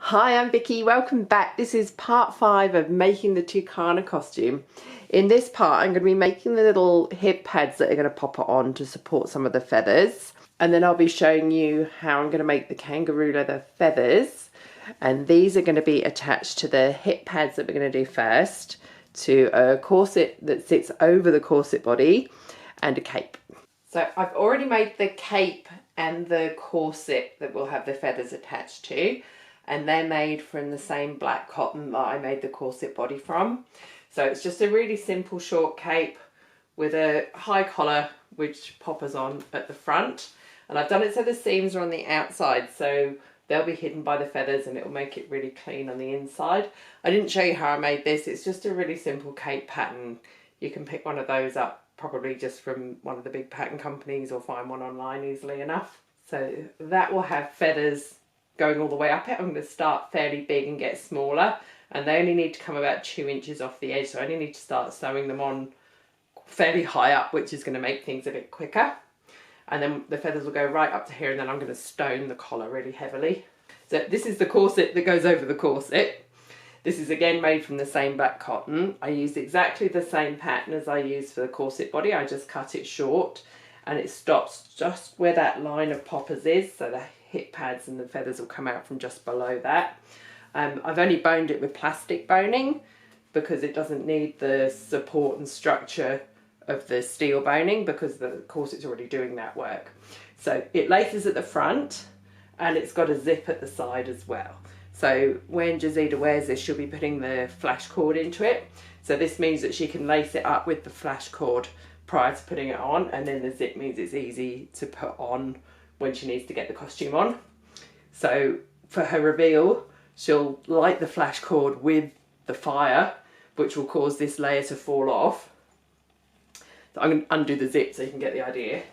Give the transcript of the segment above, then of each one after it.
Hi, I'm Vicky. Welcome back. This is part 5 of making the Tucana costume. In this part, I'm going to be making the little hip pads that are going to pop it on to support some of the feathers. And then I'll be showing you how I'm going to make the kangaroo leather feathers. And these are going to be attached to the hip pads that we're going to do first, to a corset that sits over the corset body, and a cape. So I've already made the cape and the corset that will have the feathers attached to. And they're made from the same black cotton that I made the corset body from. So it's just a really simple short cape with a high collar which poppers on at the front. And I've done it so the seams are on the outside, so they'll be hidden by the feathers and it'll make it really clean on the inside. I didn't show you how I made this. It's just a really simple cape pattern. You can pick one of those up probably just from one of the big pattern companies or find one online easily enough. So that will have feathers going all the way up it. I'm going to start fairly big and get smaller, and they only need to come about 2 inches off the edge, so I only need to start sewing them on fairly high up, which is going to make things a bit quicker. And then the feathers will go right up to here, and then I'm going to stone the collar really heavily. So this is the corset that goes over the corset. This is again made from the same black cotton. I used exactly the same pattern as I used for the corset body. I just cut it short, and it stops just where that line of poppers is, so the hip pads and the feathers will come out from just below that. I've only boned it with plastic boning because it doesn't need the support and structure of the steel boning because the corset's already doing that work. So it laces at the front and it's got a zip at the side as well. So when Jazida wears this, she'll be putting the flash cord into it. So this means that she can lace it up with the flash cord prior to putting it on, and then the zip means it's easy to put on when she needs to get the costume on. So for her reveal, she'll light the flash cord with the fire, which will cause this layer to fall off. So I'm going to undo the zip so you can get the idea.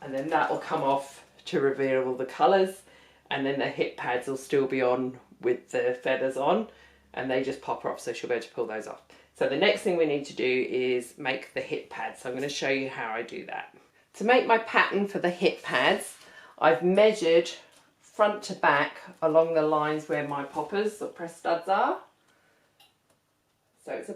And then that will come off to reveal all the colours, and then the hip pads will still be on with the feathers on, and they just pop off, so she'll be able to pull those off. So the next thing we need to do is make the hip pads. So I'm going to show you how I do that. To make my pattern for the hip pads, I've measured front to back along the lines where my poppers or press studs are. So it's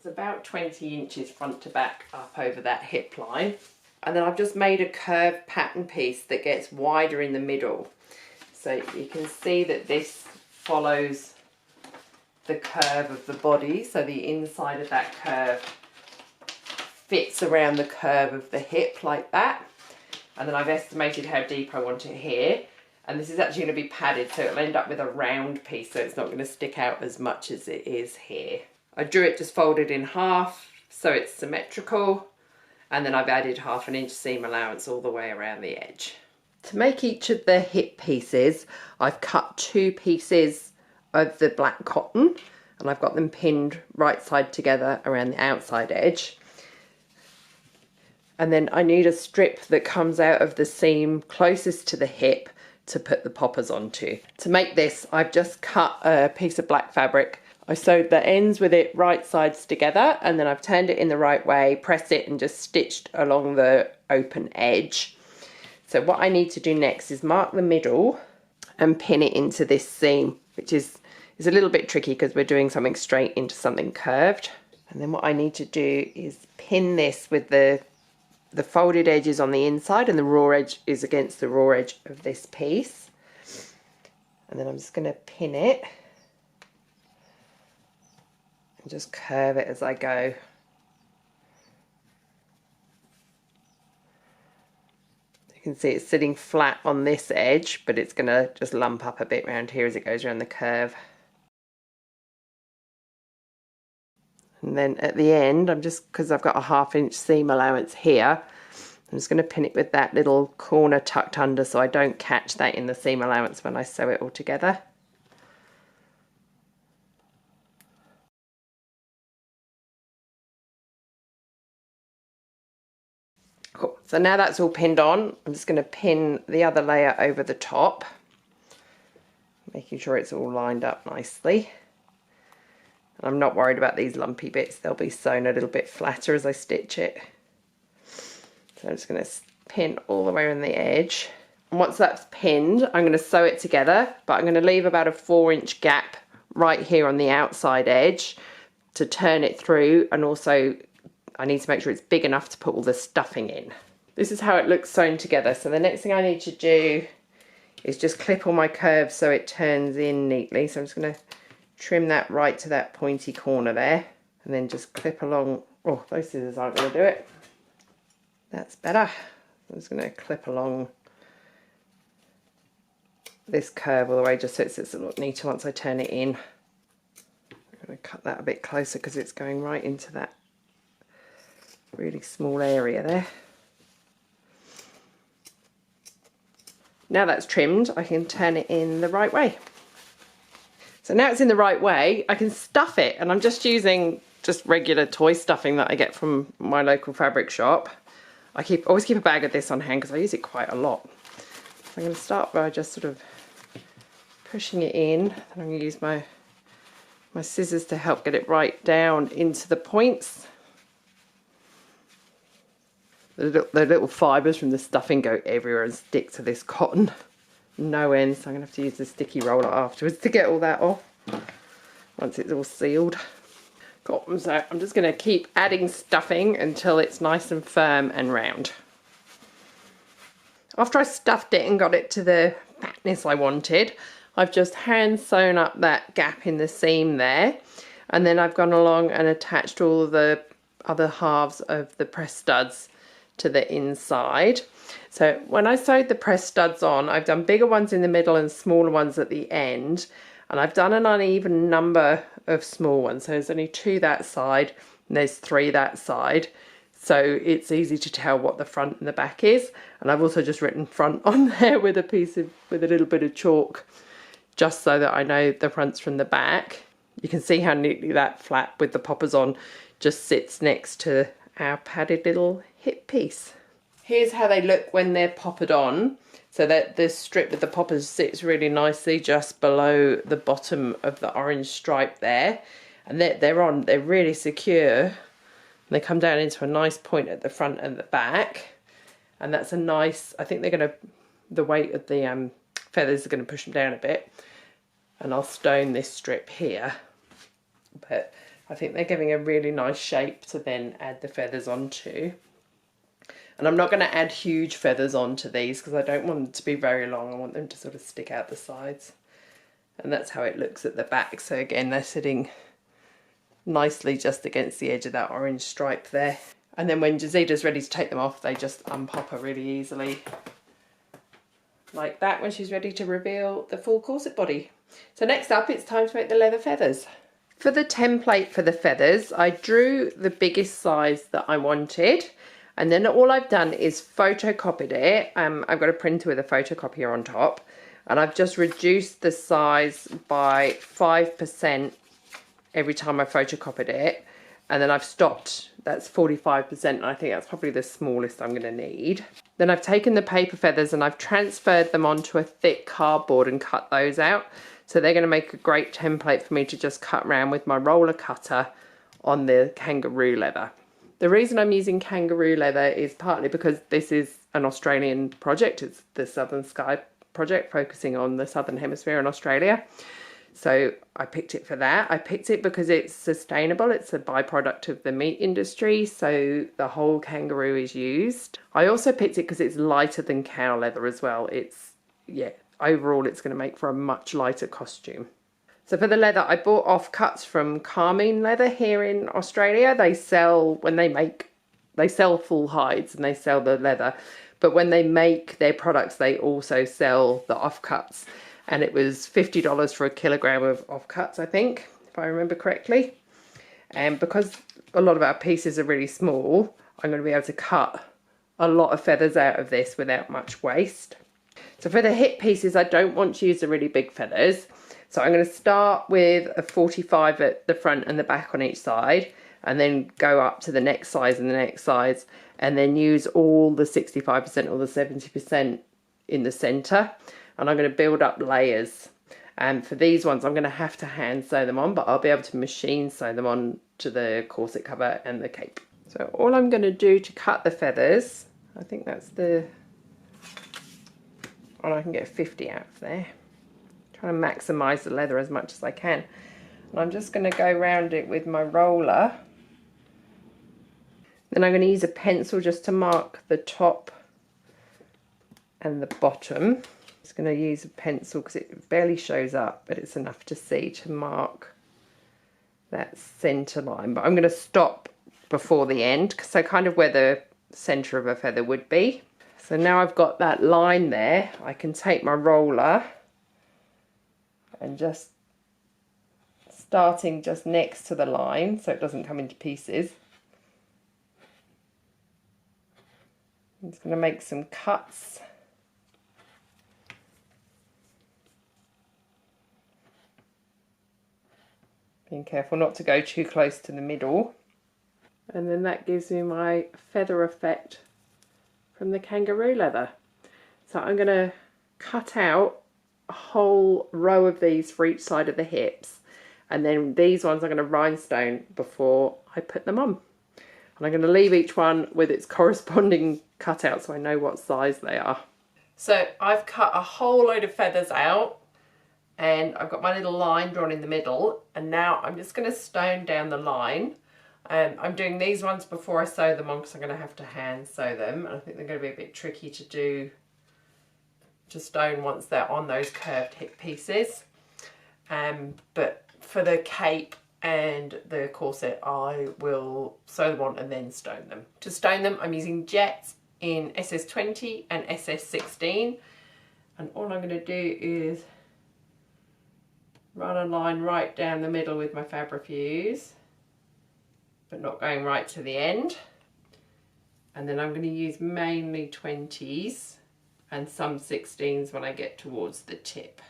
about 20 inches front to back up over that hip line. And then I've just made a curved pattern piece that gets wider in the middle. So you can see that this follows the curve of the body, so the inside of that curve fits around the curve of the hip like that. And then I've estimated how deep I want it here, and this is actually going to be padded, so it'll end up with a round piece, so it's not going to stick out as much as it is here. I drew it just folded in half so it's symmetrical, and then I've added 1/2 inch seam allowance all the way around the edge. To make each of the hip pieces, I've cut 2 pieces of the black cotton, and I've got them pinned right side together around the outside edge. And then I need a strip that comes out of the seam closest to the hip to put the poppers onto. To make this, I've just cut a piece of black fabric. I sewed the ends with it right sides together, and then I've turned it in the right way, pressed it, and just stitched along the open edge. So what I need to do next is mark the middle and pin it into this seam, which is a little bit tricky because we're doing something straight into something curved. And then what I need to do is pin this with the folded edges on the inside, and the raw edge is against the raw edge of this piece. And then I'm just going to pin it and just curve it as I go. You can see it's sitting flat on this edge, but it's going to just lump up a bit around here as it goes around the curve. And then at the end, because I've got a 1/2 inch seam allowance here, I'm just going to pin it with that little corner tucked under so I don't catch that in the seam allowance when I sew it all together. Cool. So now that's all pinned on, I'm just going to pin the other layer over the top, making sure it's all lined up nicely. I'm not worried about these lumpy bits, they'll be sewn a little bit flatter as I stitch it. So I'm just going to pin all the way around the edge. And once that's pinned, I'm going to sew it together, but I'm going to leave about a 4-inch gap right here on the outside edge to turn it through, and also I need to make sure it's big enough to put all the stuffing in. This is how it looks sewn together. So the next thing I need to do is just clip all my curves so it turns in neatly. So I'm just going to trim that right to that pointy corner there, and then just clip along. Oh, those scissors aren't going to do it. That's better. I'm just going to clip along this curve all the way just so it's a lot neater once I turn it in. I'm going to cut that a bit closer because it's going right into that really small area there. Now that's trimmed, I can turn it in the right way. So now it's in the right way, I can stuff it, and I'm just using just regular toy stuffing that I get from my local fabric shop. I always keep a bag of this on hand because I use it quite a lot. So I'm going to start by just sort of pushing it in, and I'm going to use my scissors to help get it right down into the points. The little fibres from the stuffing go everywhere and stick to this cotton. No end, so I'm going to have to use the sticky roller afterwards to get all that off once it's all sealed. So I'm just going to keep adding stuffing until it's nice and firm and round. After I stuffed it and got it to the fatness I wanted, I've just hand sewn up that gap in the seam there, and then I've gone along and attached all the other halves of the press studs to the inside. So when I sewed the press studs on, I've done bigger ones in the middle and smaller ones at the end, and I've done an uneven number of small ones. So there's only 2 that side and there's 3 that side, so it's easy to tell what the front and the back is. And I've also just written front on there with a little bit of chalk, just so that I know the fronts from the back. You can see how neatly that flap with the poppers on just sits next to our padded little hip piece. Here's how they look when they're poppered on. So that the strip with the poppers sits really nicely just below the bottom of the orange stripe there. And they're really secure. And they come down into a nice point at the front and the back. And that's a nice, I think they're going to, the weight of the feathers are going to push them down a bit. And I'll stone this strip here. But I think they're giving a really nice shape to then add the feathers onto. And I'm not going to add huge feathers onto these because I don't want them to be very long. I want them to sort of stick out the sides. And that's how it looks at the back. So again, they're sitting nicely just against the edge of that orange stripe there. And then when Jazida's ready to take them off, they just unpop her really easily. Like that, when she's ready to reveal the full corset body. So next up, it's time to make the leather feathers. For the template for the feathers, I drew the biggest size that I wanted. And then all I've done is photocopied it. I've got a printer with a photocopier on top. And I've just reduced the size by 5% every time I photocopied it. And then I've stopped, that's 45%. And I think that's probably the smallest I'm going to need. Then I've taken the paper feathers and I've transferred them onto a thick cardboard and cut those out. So they're going to make a great template for me to just cut around with my roller cutter on the kangaroo leather. The reason I'm using kangaroo leather is partly because this is an Australian project. It's the Southern Sky project focusing on the Southern Hemisphere in Australia. So I picked it for that. I picked it because it's sustainable. It's a byproduct of the meat industry. So the whole kangaroo is used. I also picked it because it's lighter than cow leather as well. Overall it's going to make for a much lighter costume. So for the leather, I bought offcuts from Carmine Leather here in Australia. They sell full hides and they sell the leather. But when they make their products, they also sell the offcuts. And it was $50 for a kilogram of offcuts, I think, if I remember correctly. And because a lot of our pieces are really small, I'm going to be able to cut a lot of feathers out of this without much waste. So for the hip pieces, I don't want to use the really big feathers. So I'm going to start with a 45 at the front and the back on each side, and then go up to the next size and the next size, and then use all the 65% or the 70% in the center. And I'm going to build up layers. And for these ones, I'm going to have to hand sew them on, but I'll be able to machine sew them on to the corset cover and the cape. So all I'm going to do to cut the feathers, I think that's the and I can get 50 out of there. Trying to maximise the leather as much as I can. And I'm just going to go around it with my roller. Then I'm going to use a pencil just to mark the top and the bottom. I'm just going to use a pencil because it barely shows up, but it's enough to see, to mark that centre line. But I'm going to stop before the end, so kind of where the centre of a feather would be. So now I've got that line there, I can take my roller and just starting just next to the line so it doesn't come into pieces. I'm just going to make some cuts. Being careful not to go too close to the middle. And then that gives me my feather effect from the kangaroo leather. So I'm going to cut out a whole row of these for each side of the hips. And then these ones I'm going to rhinestone before I put them on. And I'm going to leave each one with its corresponding cutout so I know what size they are. So I've cut a whole load of feathers out and I've got my little line drawn in the middle, and now I'm just going to stone down the line. I'm doing these ones before I sew them on because I'm going to have to hand sew them, and I think they're going to be a bit tricky to do to stone once they're on those curved hip pieces. But for the cape and the corset I will sew them on and then stone them. To stone them I'm using jets in SS20 and SS16, and all I'm going to do is run a line right down the middle with my Fabrifuse, but not going right to the end. And then I'm going to use mainly 20s and some 16s when I get towards the tip.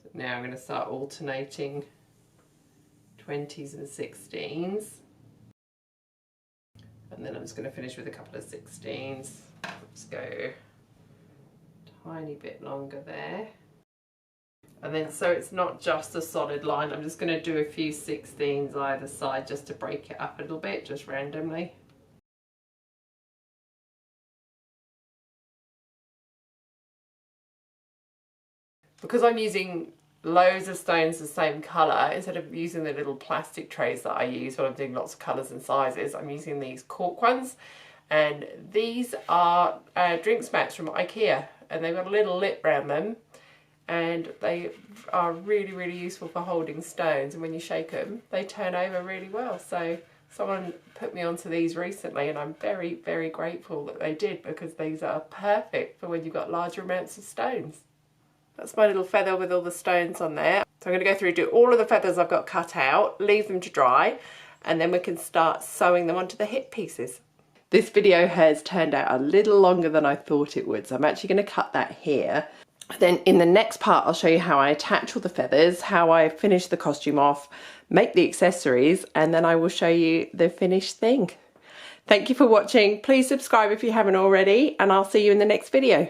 So now I'm going to start alternating 20s and 16s. And then I'm just going to finish with a couple of 16s. Let's go a tiny bit longer there. And then so it's not just a solid line, I'm just going to do a few 16s either side just to break it up a little bit, just randomly. Because I'm using loads of stones the same colour, instead of using the little plastic trays that I use when I'm doing lots of colours and sizes, I'm using these cork ones. And these are drinks mats from IKEA, and they've got a little lip around them, and they are really, really useful for holding stones, and when you shake them they turn over really well. So someone put me onto these recently and I'm very, very grateful that they did, because these are perfect for when you've got larger amounts of stones. That's my little feather with all the stones on there. So I'm going to go through, do all of the feathers I've got cut out, leave them to dry, and then we can start sewing them onto the hip pieces. This video has turned out a little longer than I thought it would, so I'm actually going to cut that here. Then in the next part I'll show you how I attach all the feathers, how I finish the costume off, make the accessories, and then I will show you the finished thing. Thank you for watching. Please subscribe if you haven't already, and I'll see you in the next video.